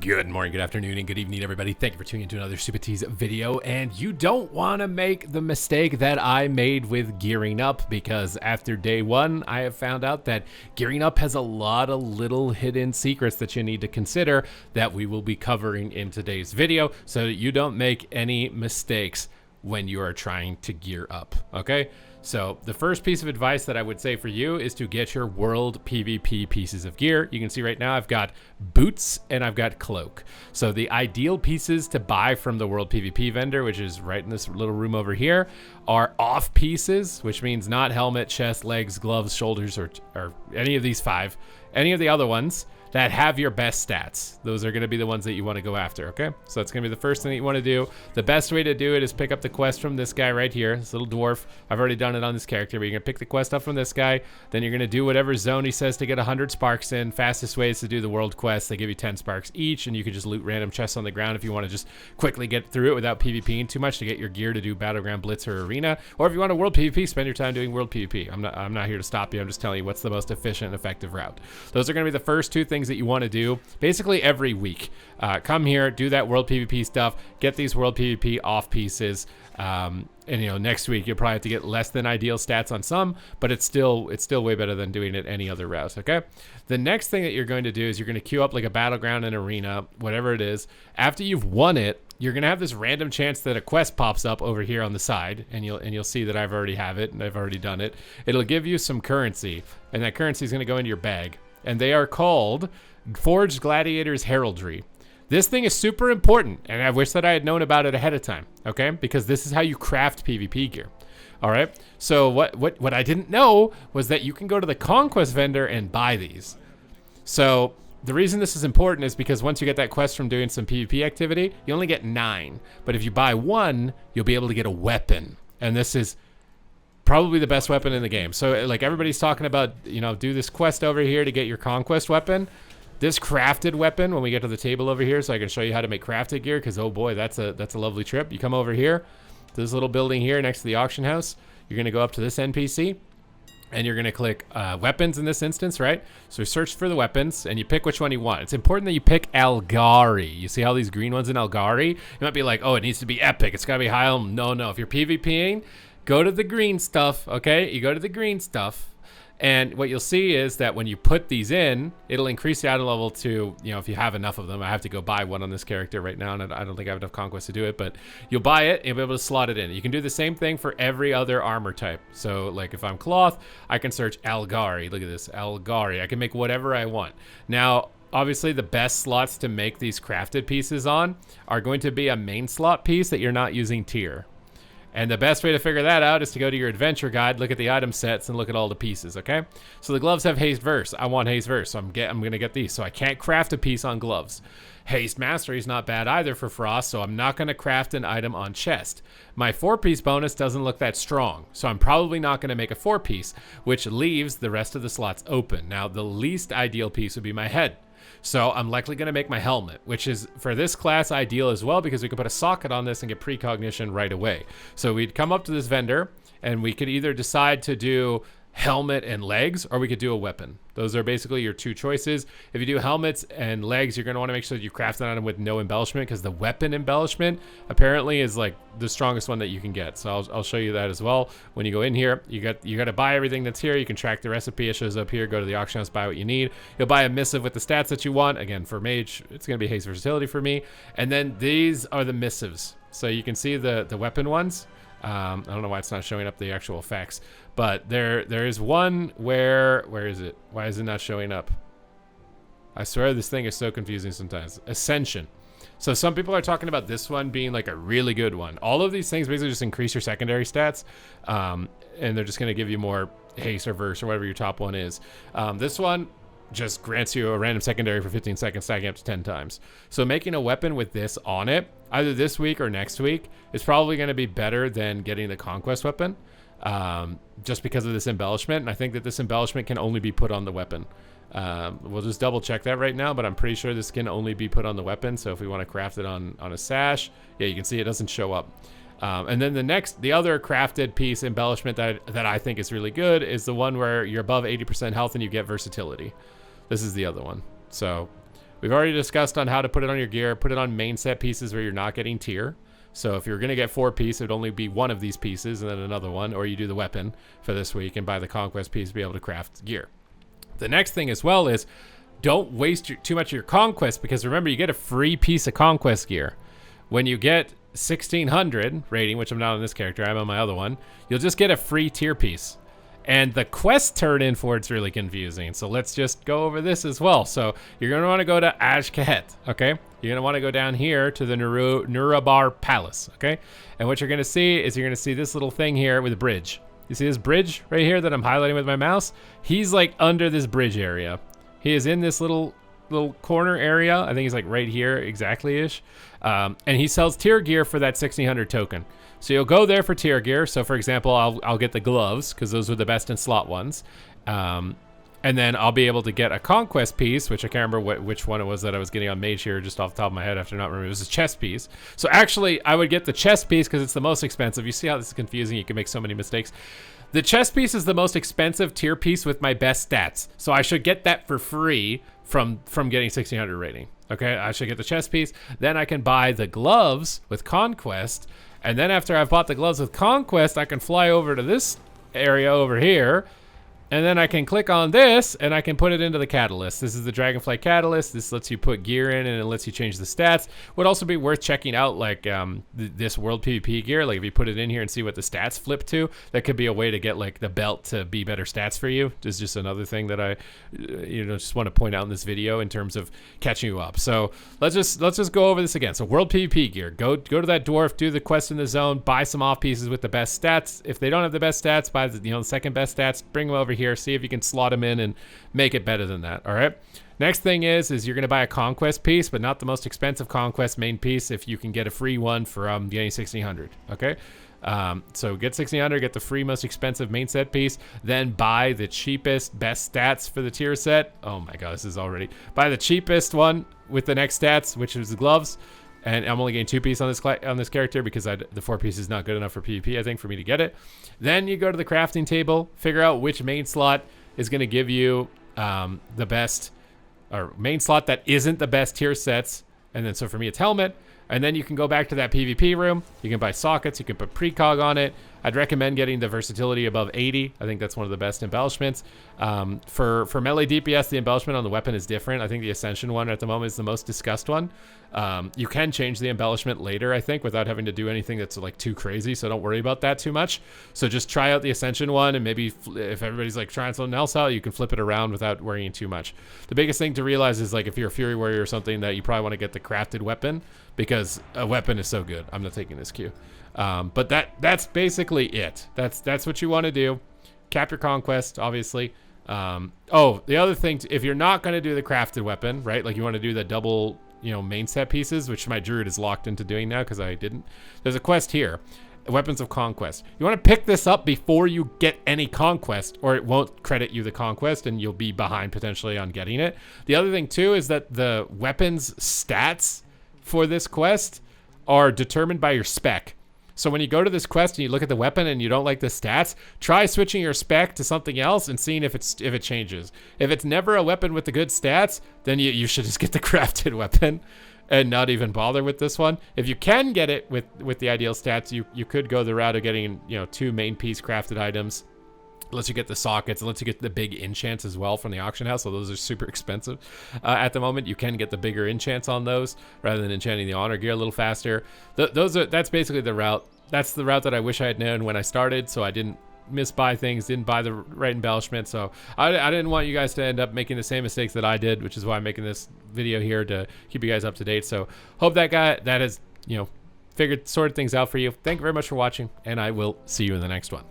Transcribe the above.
Good morning, good afternoon, and good evening, everybody. Thank you for tuning into another Super Tease video. And you don't want to make the mistake that I made with gearing up, because after day one, I have found out that gearing up has a lot of little hidden secrets that you need to consider that we will be covering in today's video so that you don't make any mistakes when you are trying to gear up, okay? So the first piece of advice that I would say for you is to get your world PvP pieces of gear. You can see right now I've got boots and I've got cloak. So the ideal pieces to buy from the world PvP vendor, which is right in this little room over here, are off pieces, which means not helmet, chest, legs, gloves, shoulders, or any of these five. Any of the other ones that have your best stats. Those are going to be the ones that you want to go after, okay? So that's going to be the first thing that you want to do. The best way to do it is pick up the quest from this guy right here, this little dwarf. I've already done it on this character, but you're going to pick the quest up from this guy. Then you're going to do whatever zone he says to get 100 sparks in. Fastest way is to do the world quest. They give you 10 sparks each, and you can just loot random chests on the ground if you want to just quickly get through it without PvPing too much to get your gear to do Battleground, Blitz, or Arena. Or if you want a world PvP, spend your time doing world PvP. I'm not here to stop you. I'm just telling you what's the most efficient and effective route. Those are going to be the first two things that you want to do basically every week. Come here, do that world PvP stuff, get these world PvP off pieces, and you know, next week you'll probably have to get less than ideal stats on some, but it's still way better than doing it any other route, okay? The next thing that you're going to do is you're going to queue up like a Battleground, an Arena, whatever it is. After you've won it, you're gonna have this random chance that a quest pops up over here on the side, and you'll see that I've already have it and I've already done it. It'll give you some currency, and that currency is gonna go into your bag, and they are called Forged Gladiators Heraldry. This thing is super important, and I wish that I had known about it ahead of time, okay? Because this is how you craft PvP gear. All right, so what I didn't know was that you can go to the Conquest vendor and buy these. So the reason this is important is because once you get that quest from doing some PvP activity, you only get 9. But if you buy 1, you'll be able to get a weapon. And this is probably the best weapon in the game. So like everybody's talking about, you know, do this quest over here to get your Conquest weapon. This crafted weapon, when we get to the table over here, so I can show you how to make crafted gear, because oh boy, that's a lovely trip. You come over here to this little building here next to the auction house. You're going to go up to this NPC, and you're going to click weapons in this instance, right? So search for the weapons, and you pick which one you want. It's important that you pick Algari. You see all these green ones in Algari? You might be like, oh, it needs to be epic. It's got to be high. No. If you're PvPing, go to the green stuff, okay? You go to the green stuff. And what you'll see is that when you put these in, it'll increase the item level to, you know, if you have enough of them. I have to go buy one on this character right now, and I don't think I have enough Conquest to do it, but you'll buy it and you'll be able to slot it in. You can do the same thing for every other armor type. So like if I'm cloth, I can search Algari. Look at this, Algari. I can make whatever I want. Now, obviously the best slots to make these crafted pieces on are going to be a main slot piece that you're not using tier. And the best way to figure that out is to go to your adventure guide, look at the item sets, and look at all the pieces, okay? So the gloves have haste verse. I want haste verse, so I'm gonna get these. So I can't craft a piece on gloves. Haste mastery is not bad either for frost, so I'm not gonna craft an item on chest. My 4-piece bonus doesn't look that strong, so I'm probably not gonna make a 4-piece, which leaves the rest of the slots open. Now, the least ideal piece would be my head. So I'm likely going to make my helmet, which is for this class ideal as well, because we could put a socket on this and get precognition right away. So we'd come up to this vendor and we could either decide to do helmet and legs, or we could do a weapon. Those are basically your two choices. If you do helmets and legs, you're going to want to make sure that you craft an item with no embellishment, because the weapon embellishment apparently is like the strongest one that you can get. So I'll show you that as well. When you go in here, you got to buy everything that's here. You can track the recipe. It shows up here. Go to the auction house, buy what you need. You'll buy a missive with the stats that you want. Again, for mage, it's going to be haste versatility for me. And then these are the missives. So you can see the weapon ones. I don't know why it's not showing up the actual effects, but there is one where is it? Why is it not showing up? I swear this thing is so confusing sometimes. Ascension. So some people are talking about this one being like a really good one. All of these things basically just increase your secondary stats, and they're just going to give you more haste or verse or whatever your top one is. This one just grants you a random secondary for 15 seconds, stacking up to 10 times. So making a weapon with this on it, either this week or next week, is probably going to be better than getting the Conquest weapon, just because of this embellishment. And I think that this embellishment can only be put on the weapon. We'll just double check that right now, but I'm pretty sure this can only be put on the weapon. So if we want to craft it on a sash, yeah, you can see it doesn't show up. And then the other crafted piece embellishment that I think is really good is the one where you're above 80% health and you get versatility. This is the other one. So We've already discussed on how to put it on your gear. Put it on main set pieces where you're not getting tier. So if you're going to get 4 piece, it would only be one of these pieces and then another one, or you do the weapon for this week and buy the conquest piece to be able to craft gear. The next thing as well is don't waste too much of your conquest, because remember, you get a free piece of conquest gear. When you get 1600 rating, which I'm not on this character, I'm on my other one, you'll just get a free tier piece. And the quest turn in for it's really confusing. So let's just go over this as well. So you're going to want to go to Ashkahet, okay? You're going to want to go down here to the Nurabar Palace, okay? And what you're going to see is you're going to see this little thing here with a bridge. You see this bridge right here that I'm highlighting with my mouse? He's like under this bridge area. He is in this little corner area. I think he's like right here exactly-ish. And he sells tier gear for that 1600 token. So you'll go there for tier gear. So for example, I'll get the gloves because those were the best in slot ones. And then I'll be able to get a conquest piece, which I can't remember which one it was that I was getting on mage here just off the top of my head after not remembering. It was a chest piece. So actually I would get the chest piece because it's the most expensive. You see how this is confusing? You can make so many mistakes. The chest piece is the most expensive tier piece with my best stats. So I should get that for free from getting 1600 rating. Okay, I should get the chest piece. Then I can buy the gloves with conquest. And then after I've bought the gloves with conquest, I can fly over to this area over here. And then I can click on this and I can put it into the catalyst. This is the dragonfly catalyst. This lets you put gear in and it lets you change the stats. Would also be worth checking out like this world PvP gear. Like if you put it in here and see what the stats flip to, that could be a way to get like the belt to be better stats for you. This is just another thing that I just want to point out in this video in terms of catching you up. So let's just go over this again. So world PvP gear, go to that dwarf, do the quest in the zone, buy some off pieces with the best stats. If they don't have the best stats, buy the second best stats, bring them over here. See if you can slot them in and make it better than that. All right. Next thing is you're going to buy a conquest piece, but not the most expensive conquest main piece if you can get a free one from getting 1600. Okay. So get 1600, get the free most expensive main set piece, then buy the cheapest best stats for the tier set. Oh my God, this is already buy the cheapest one with the next stats, which is the gloves. And I'm only getting 2 pieces on this character because the 4 piece is not good enough for PvP, I think, for me to get it. Then you go to the crafting table, figure out which main slot is going to give you the best, or main slot that isn't the best tier sets. And then so for me, it's helmet. And then you can go back to that PvP room. You can buy sockets. You can put precog on it. I'd recommend getting the versatility above 80. I think that's one of the best embellishments. For melee DPS, the embellishment on the weapon is different. I think the Ascension one at the moment is the most discussed one. You can change the embellishment later, I think, without having to do anything that's like too crazy. So don't worry about that too much. So just try out the Ascension one, and maybe if everybody's like trying something else out, you can flip it around without worrying too much. The biggest thing to realize is like if you're a Fury Warrior or something, that you probably want to get the crafted weapon because a weapon is so good. I'm not taking this Q. But that's basically it. That's what you want to do. Cap your conquest, obviously. Oh, the other thing, if you're not going to do the crafted weapon, right? Like you want to do the double, main set pieces, which my druid is locked into doing now because I didn't. There's a quest here, Weapons of Conquest. You want to pick this up before you get any conquest, or it won't credit you the conquest and you'll be behind potentially on getting it. The other thing too is that the weapons stats for this quest are determined by your spec. So when you go to this quest and you look at the weapon and you don't like the stats, try switching your spec to something else and seeing if it changes. If it's never a weapon with the good stats, then you should just get the crafted weapon and not even bother with this one. If you can get it with the ideal stats, you could go the route of getting 2 main piece crafted items. It lets you get the sockets. It lets you get the big enchants as well from the auction house. So those are super expensive at the moment. You can get the bigger enchants on those rather than enchanting the honor gear a little faster. That's basically the route. That's the route that I wish I had known when I started, so I didn't misbuy things, didn't buy the right embellishment. So I didn't want you guys to end up making the same mistakes that I did, which is why I'm making this video here to keep you guys up to date. So hope that has sorted things out for you. Thank you very much for watching, and I will see you in the next one.